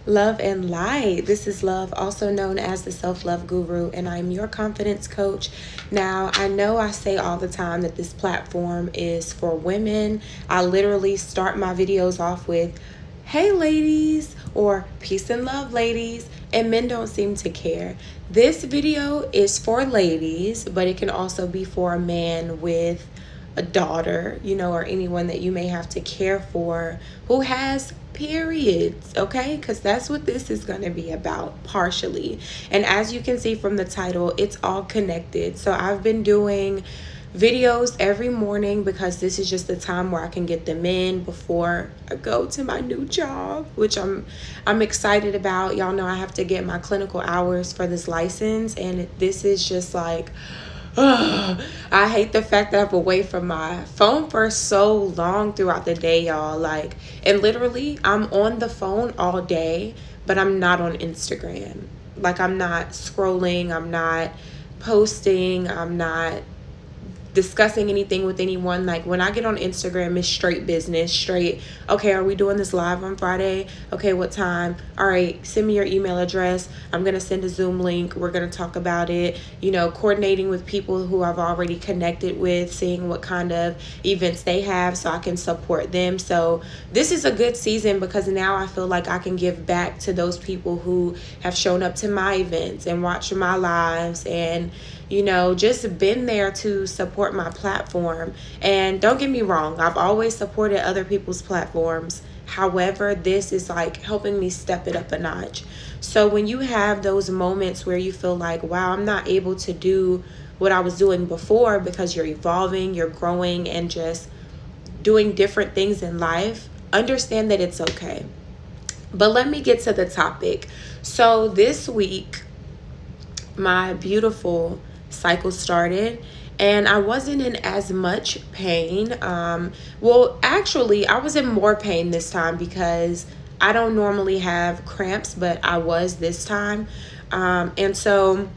Love and light. This is Love, also known as the Self-Love Guru, and I'm your confidence coach. Now, I know I say all the time that this platform is for women. I literally start my videos off with, "Hey ladies," or "Peace and love ladies," and men don't seem to care. This video is for ladies, but it can also be for a man with a daughter, or anyone that you may have to care for who has periods, okay? Because that's what this is going to be about, partially. And as you can see from the title, it's all connected. So I've been doing videos every morning because this is just the time where I can get them in before I go to my new job, which I'm excited about. Y'all know I have to get my clinical hours for this license, and this is just like, I hate the fact that I'm away from my phone for so long throughout the day, y'all. And literally, I'm on the phone all day, but I'm not on Instagram. I'm not scrolling, I'm not posting, I'm not discussing anything with anyone. When I get on Instagram, it's straight business, straight, okay, are we doing this live on Friday? Okay, what time? All right, send me your email address. I'm going to send a Zoom link. We're going to talk about it, coordinating with people who I've already connected with, seeing what kind of events they have so I can support them. So this is a good season because now I feel like I can give back to those people who have shown up to my events and watched my lives and just been there to support my platform. And don't get me wrong, I've always supported other people's platforms. However, this is helping me step it up a notch. So when you have those moments where you feel like, wow, I'm not able to do what I was doing before because you're evolving, you're growing, and just doing different things in life, understand that it's okay. But let me get to the topic. So this week, my beautiful cycle started and I wasn't in as much pain. Well, actually, I was in more pain this time because I don't normally have cramps, but I was this time. And so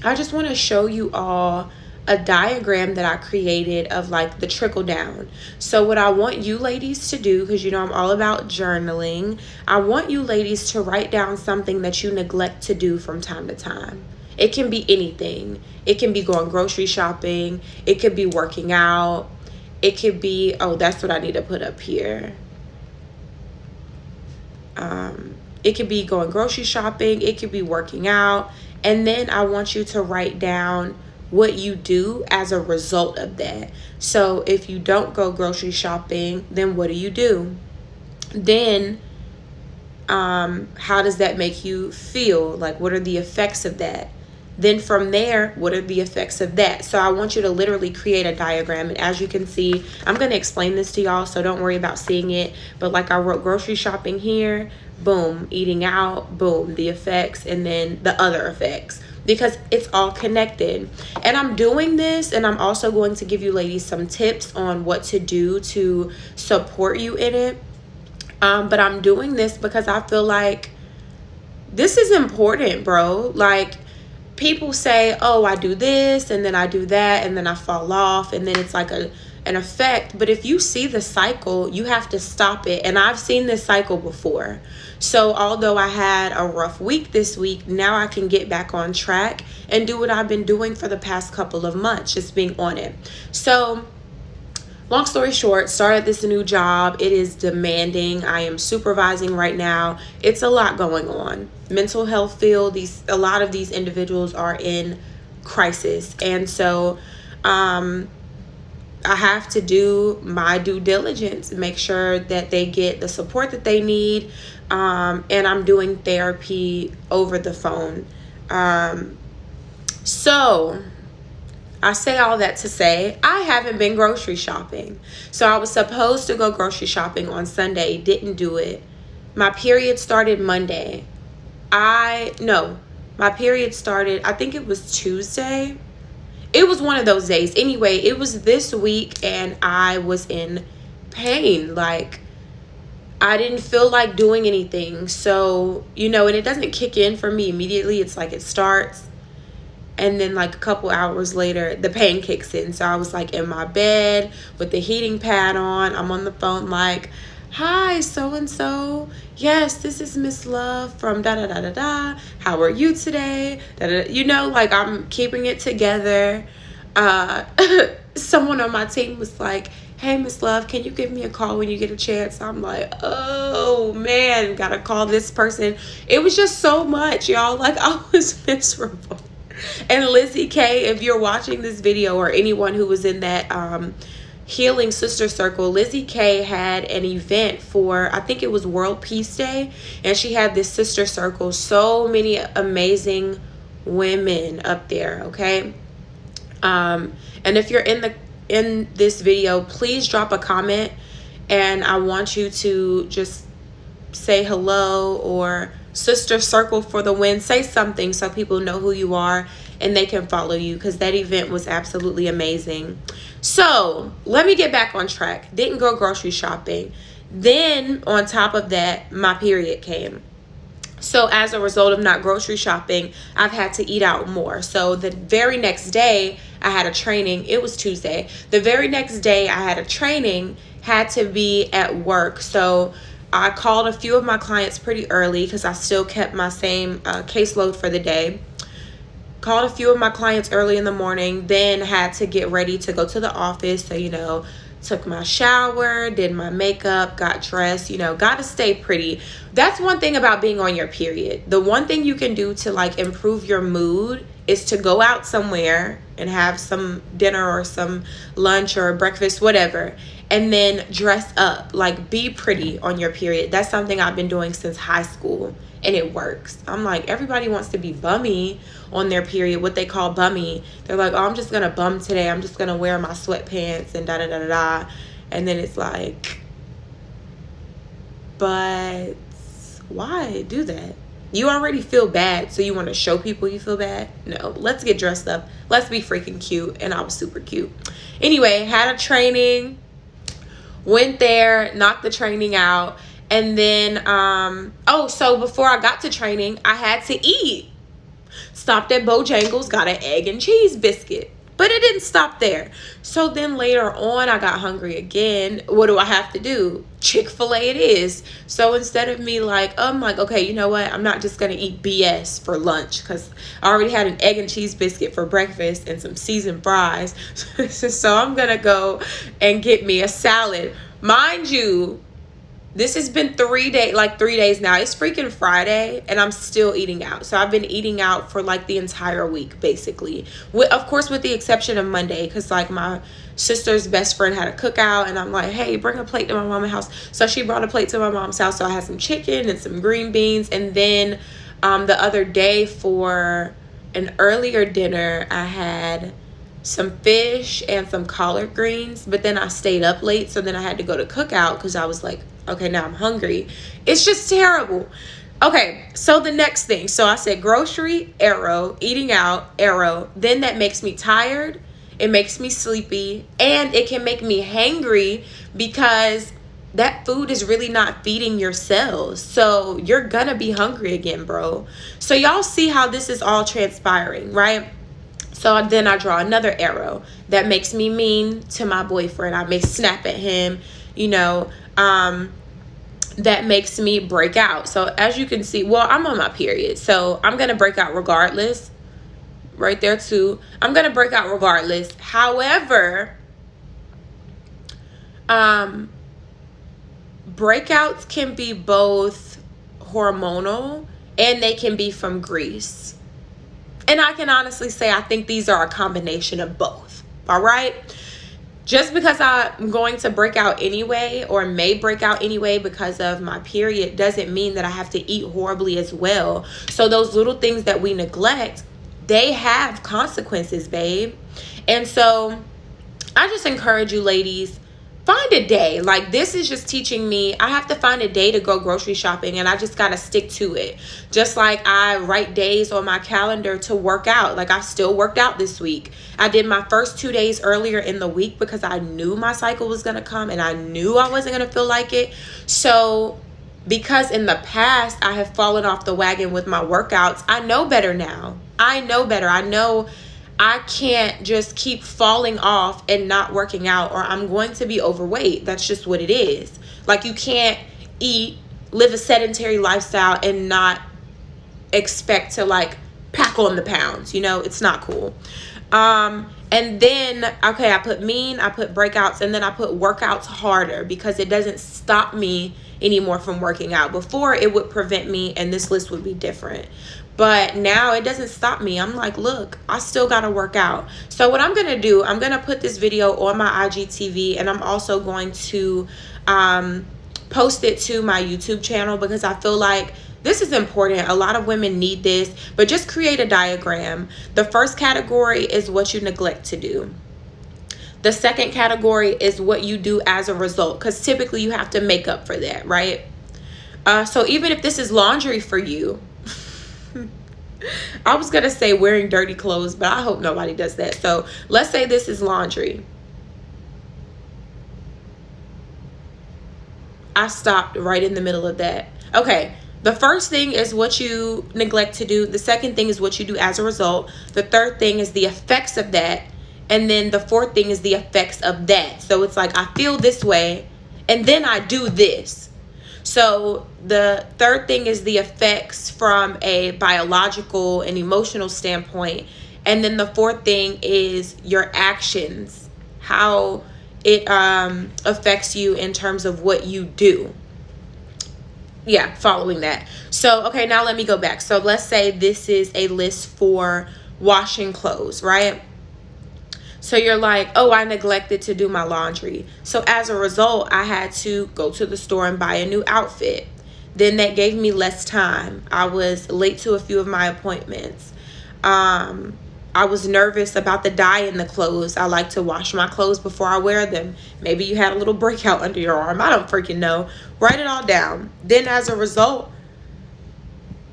I just want to show you all a diagram that I created of the trickle down. So what I want you ladies to do, because I'm all about journaling, I want you ladies to write down something that you neglect to do from time to time. It can be anything. It can be going grocery shopping. It could be working out. It could be, that's what I need to put up here. It could be going grocery shopping. It could be working out. And then I want you to write down what you do as a result of that. So if you don't go grocery shopping, then what do you do? Then how does that make you feel? What are the effects of that? Then from there, what are the effects of that? So I want you to literally create a diagram. And as you can see, I'm going to explain this to y'all, so don't worry about seeing it. But I wrote grocery shopping here, boom, eating out, boom, the effects, and then the other effects, because it's all connected. And I'm doing this, and I'm also going to give you ladies some tips on what to do to support you in it. But I'm doing this because I feel like this is important, bro. People say, oh, I do this and then I do that and then I fall off, and then it's an effect. But if you see the cycle, you have to stop it. And I've seen this cycle before. So although I had a rough week this week, now I can get back on track and do what I've been doing for the past couple of months, just being on it. So long story short, started this new job. It is demanding. I am supervising right now. It's a lot going on. Mental health field, a lot of these individuals are in crisis. And so I have to do my due diligence and make sure that they get the support that they need. And I'm doing therapy over the phone. So I say all that to say I haven't been grocery shopping. So I was supposed to go grocery shopping on Sunday, didn't do it. My period started Monday. My period started, I think it was Tuesday. It was one of those days. Anyway, it was this week and I was in pain. I didn't feel like doing anything. So, and it doesn't kick in for me immediately. It's it starts. And then a couple hours later, the pain kicks in. So I was in my bed with the heating pad on. I'm on the phone hi, so and so. Yes, this is Miss Love from da da da da da. How are you today? Da, da, da. You know, like I'm keeping it together. Uh, someone on my team was like, hey, Miss Love, can you give me a call when you get a chance? I'm like, oh man, gotta call this person. It was just so much, y'all. Like, I was miserable. And Lizzie K, if you're watching this video, or anyone who was in that healing sister circle, Lizzie K had an event for, I think it was World Peace Day, and she had this sister circle, so many amazing women up there. Okay, and if you're in this video, please drop a comment, and I want you to just say hello or sister circle for the win. Say something so people know who you are and they can follow you, because that event was absolutely amazing. So let me get back on track. Didn't go grocery shopping. Then on top of that, my period came. So as a result of not grocery shopping, I've had to eat out more. So the very next day I had a training. It was Tuesday. The very next day I had a training, had to be at work. So I called a few of my clients pretty early because I still kept my same caseload for the day. Called a few of my clients early in the morning, then had to get ready to go to the office. So, you know, took my shower, did my makeup, got dressed, you know, got to stay pretty. That's one thing about being on your period. The one thing you can do to like improve your mood is to go out somewhere and have some dinner or some lunch or breakfast, whatever, and then dress up, like be pretty on your period. That's something I've been doing since high school, and it works. I'm like, everybody wants to be bummy on their period, what they call bummy. They're like, oh, I'm just gonna bum today, I'm just gonna wear my sweatpants and da da da da da. And then it's like, but why do that? You already feel bad, so you want to show people you feel bad? No, let's get dressed up, let's be freaking cute. And I was super cute. Anyway, had a training, went there, knocked the training out, and then so before I got to training, I had to eat. Stopped at Bojangles, got an egg and cheese biscuit. But it didn't stop there. So then later on, I got hungry again. What do I have to do? Chick-fil-A it is. So instead of me like, I'm like, okay, you know what? I'm not just going to eat BS for lunch, because I already had an egg and cheese biscuit for breakfast and some seasoned fries. So I'm going to go and get me a salad. Mind you, this has been 3 days now. It's freaking Friday and I'm still eating out. So I've been eating out for like the entire week, basically. Of course, with the exception of Monday, because like my sister's best friend had a cookout, and I'm like, hey, bring a plate to my mom's house. So she brought a plate to my mom's house. So I had some chicken and some green beans. And then the other day for an earlier dinner, I had some fish and some collard greens, but then I stayed up late, so then I had to go to cookout because I was like, okay, now I'm hungry. It's just terrible. Okay, so the next thing, so I said grocery, arrow, eating out, arrow. Then that makes me tired, it makes me sleepy, and it can make me hangry because that food is really not feeding your cells. So you're gonna be hungry again, bro. So y'all see how this is all transpiring, right? So then I draw another arrow that makes me mean to my boyfriend. I may snap at him, you know, that makes me break out. So as you can see, well, I'm on my period, so I'm going to break out regardless. Right there too. I'm going to break out regardless. However, breakouts can be both hormonal and they can be from grease. And I can honestly say I think these are a combination of both. All right? Just because I'm going to break out anyway, or may break out anyway because of my period, doesn't mean that I have to eat horribly as well. So those little things that we neglect, they have consequences, babe. And so I just encourage you ladies, find a day. Like, this is just teaching me I have to find a day to go grocery shopping, and I just got to stick to it. Just like I write days on my calendar to work out. Like, I still worked out this week. I did my first 2 days earlier in the week because I knew my cycle was going to come and I knew I wasn't going to feel like it. So because in the past I have fallen off the wagon with my workouts, I know better now. I know better. I know I can't just keep falling off and not working out, or I'm going to be overweight. That's just what it is. Like, you can't live a sedentary lifestyle and not expect to like pack on the pounds. It's not cool. And then, okay, I put breakouts, and then I put workouts harder, because it doesn't stop me anymore from working out. Before, it would prevent me, and this list would be different. But now it doesn't stop me. I'm like, look, I still got to work out. So what I'm going to do, I'm going to put this video on my IGTV, and I'm also going to post it to my YouTube channel, because I feel like this is important. A lot of women need this. But just create a diagram. The first category is what you neglect to do. The second category is what you do as a result, because typically you have to make up for that, right? So even if this is laundry for you, I was going to say wearing dirty clothes, but I hope nobody does that. So let's say this is laundry. I stopped right in the middle of that. Okay. The first thing is what you neglect to do. The second thing is what you do as a result. The third thing is the effects of that. And then the fourth thing is the effects of that. So it's like, I feel this way, and then I do this. So the third thing is the effects from a biological and emotional standpoint. And then the fourth thing is your actions, how it affects you in terms of what you do. Yeah, following that. So, okay, now let me go back. So let's say this is a list for washing clothes, right? So you're like, oh, I neglected to do my laundry. So as a result, I had to go to the store and buy a new outfit. Then that gave me less time. I was late to a few of my appointments. I was nervous about the dye in the clothes. I like to wash my clothes before I wear them. Maybe you had a little breakout under your arm. I don't freaking know. Write it all down. Then as a result,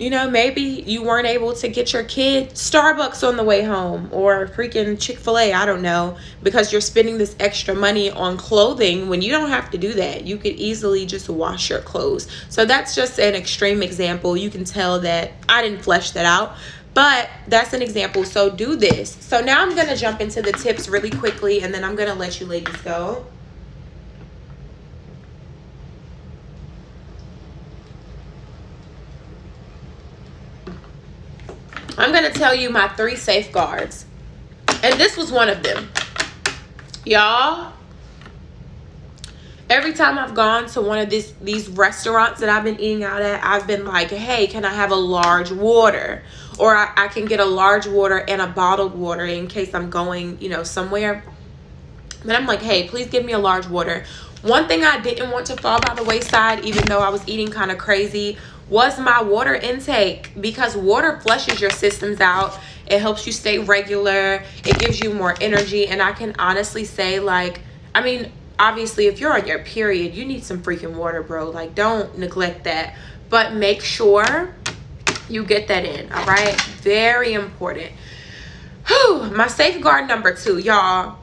maybe you weren't able to get your kid Starbucks on the way home, or freaking Chick-fil-A, I don't know, because you're spending this extra money on clothing when you don't have to do that. You could easily just wash your clothes. So that's just an extreme example. You can tell that I didn't flesh that out, but that's an example. So do this. So now I'm going to jump into the tips really quickly, and then I'm going to let you ladies go. I'm going to tell you my 3 safeguards. And this was one of them. Y'all, every time I've gone to one of these restaurants that I've been eating out at, I've been like, hey, can I have a large water? Or I can get a large water and a bottled water in case I'm going, somewhere. But I'm like, hey, please give me a large water. One thing I didn't want to fall by the wayside, even though I was eating kind of crazy, was my water intake, because water flushes your systems out. It helps you stay regular. It gives you more energy. And I can honestly say, obviously, if you're on your period, you need some freaking water, bro. Like, don't neglect that. But make sure you get that in, all right? Very important. Whew, my safeguard number 2, y'all.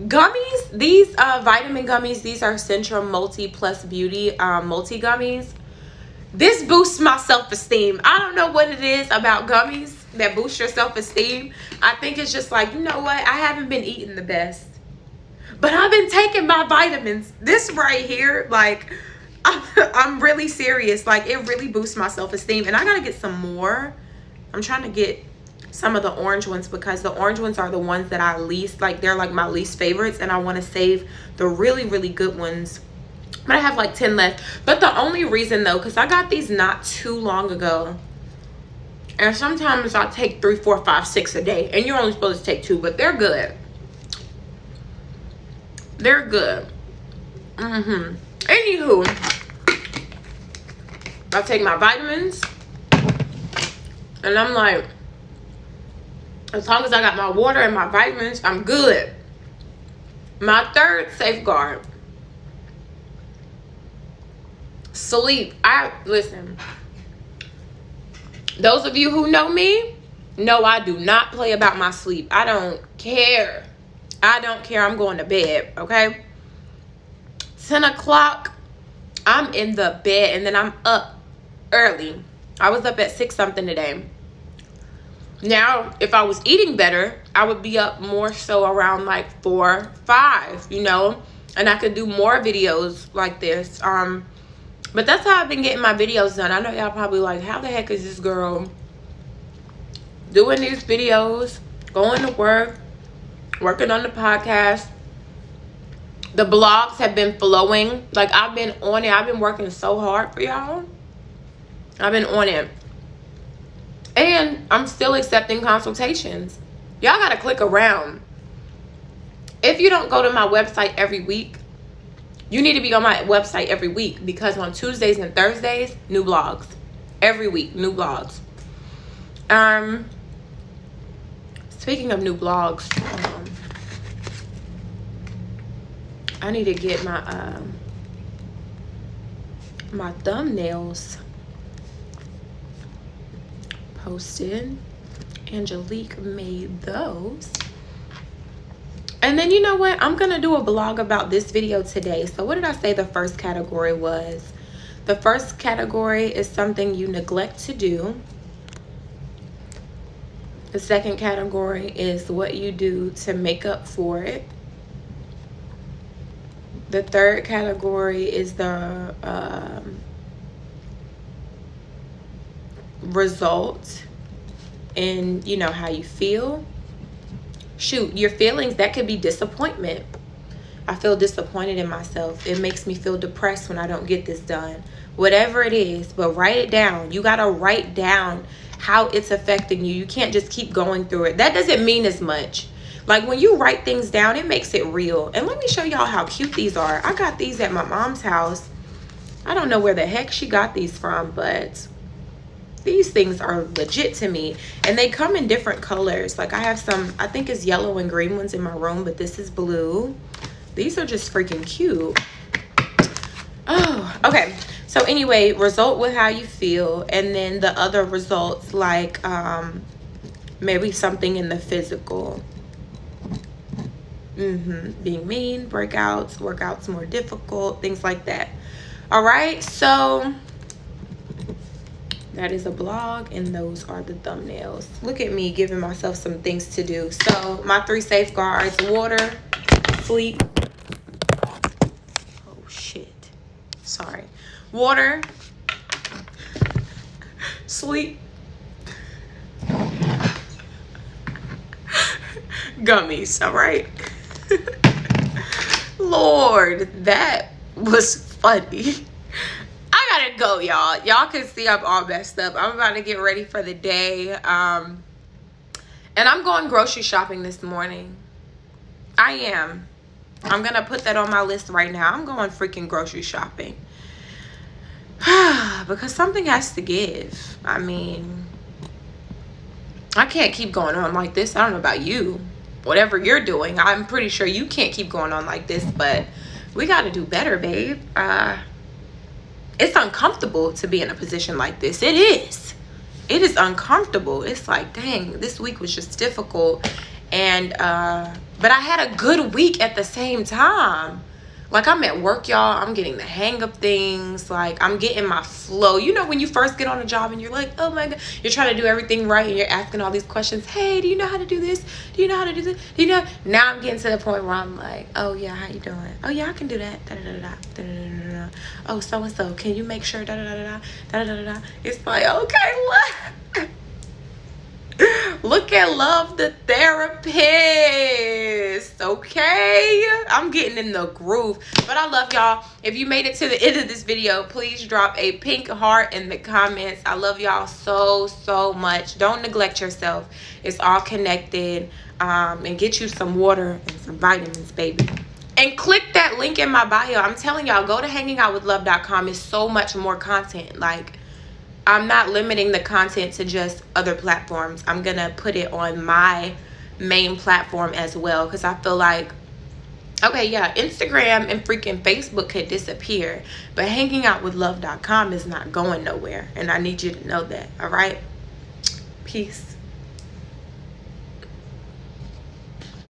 Gummies, these vitamin gummies, these are Centrum Multi Plus Beauty multi gummies. This boosts my self-esteem. I don't know what it is about gummies that boost your self-esteem. I think it's just like, you know what? I haven't been eating the best, but I've been taking my vitamins. This right here, like, I'm really serious. Like, it really boosts my self-esteem. And I got to get some more. I'm trying to get some of the orange ones, because the orange ones are the ones that I least, like, they're like my least favorites. And I want to save the really, really good ones. But I have like 10 left. But the only reason though, because I got these not too long ago. And sometimes I take 3, 4, 5, 6 a day. And you're only supposed to take 2, but they're good. They're good. Anywho, I take my vitamins. And I'm like, as long as I got my water and my vitamins, I'm good. My 3rd safeguard. Sleep. Listen, those of you who know me know I do not play about my sleep. I don't care. I'm going to bed, okay? 10 o'clock, I'm in the bed, and then I'm up early. I was up at 6 something today. Now, if I was eating better, I would be up more so around like 4, 5, you know, and I could do more videos like this. But that's how I've been getting my videos done. I know y'all probably like, how the heck is this girl doing these videos, going to work, working on the podcast? The blogs have been flowing. Like, I've been on it. I've been working so hard for y'all. I've been on it. And I'm still accepting consultations. Y'all gotta click around. If you don't go to my website every week, you need to be on my website every week, because on Tuesdays and Thursdays, new blogs. Every week, new blogs. Speaking of new blogs, I need to get my my thumbnails posted. Angelique made those. And then, you know what, I'm gonna do a blog about this video today. So what did I say the first category was? The first category is something you neglect to do. The second category is what you do to make up for it. The third category is the result in, you know, how you feel. Shoot, your feelings, that could be disappointment. I feel disappointed in myself. It makes me feel depressed when I don't get this done. Whatever it is, but write it down. You got to write down how it's affecting you. You can't just keep going through it. That doesn't mean as much. Like, when you write things down, it makes it real. And let me show y'all how cute these are. I got these at my mom's house. I don't know where the heck she got these from, but these things are legit to me. And they come in different colors. Like, I have some, I think it's yellow and green ones in my room, but this is blue. These are just freaking cute. Oh, okay. So anyway, result with how you feel. And then the other results, like maybe something in the physical. Being mean, workouts more difficult, things like that. All right, so that is a blog, and those are the thumbnails. Look at me giving myself some things to do. So my 3 safeguards: water, sleep. Oh shit, sorry. Water, sleep, gummies. All right. Lord, that was funny. I gotta go, y'all. Y'all can see I'm all messed up. I'm about to get ready for the day. And I'm going grocery shopping this morning. I am. I'm gonna put that on my list right now. I'm going freaking grocery shopping. Because something has to give. I mean, I can't keep going on like this. I don't know about you. Whatever you're doing, I'm pretty sure you can't keep going on like this, but we got to do better, babe. It's uncomfortable to be in a position like this. It is uncomfortable. It's like, dang, this week was just difficult. And but I had a good week at the same time. Like, I'm at work, y'all. I'm getting the hang of things. Like, I'm getting my flow. You know, when you first get on a job and you're like, oh my God, you're trying to do everything right, and you're asking all these questions. Hey, do you know how to do this? Do you know how to do this? Do you know? Now I'm getting to the point where I'm like, oh yeah, how you doing? Oh yeah, I can do that. Da da da da da da da da. Oh, so and so, can you make sure? Da da da da da da da da. It's like, okay, look. Look at Love the Therapist. Okay, I'm getting in the groove. But I love y'all. If you made it to the end of this video, please drop a pink heart in the comments. I love y'all so much. Don't neglect yourself. It's all connected. And get you some water and some vitamins, baby. And click that link in my bio. I'm telling y'all, go to hangingoutwithlove.com. It's so much more content. Like, I'm not limiting the content to just other platforms. I'm going to put it on my main platform as well, because I feel like, okay, yeah, Instagram and freaking Facebook could disappear, but hangingoutwithlove.com is not going nowhere, and I need you to know that. All right? Peace.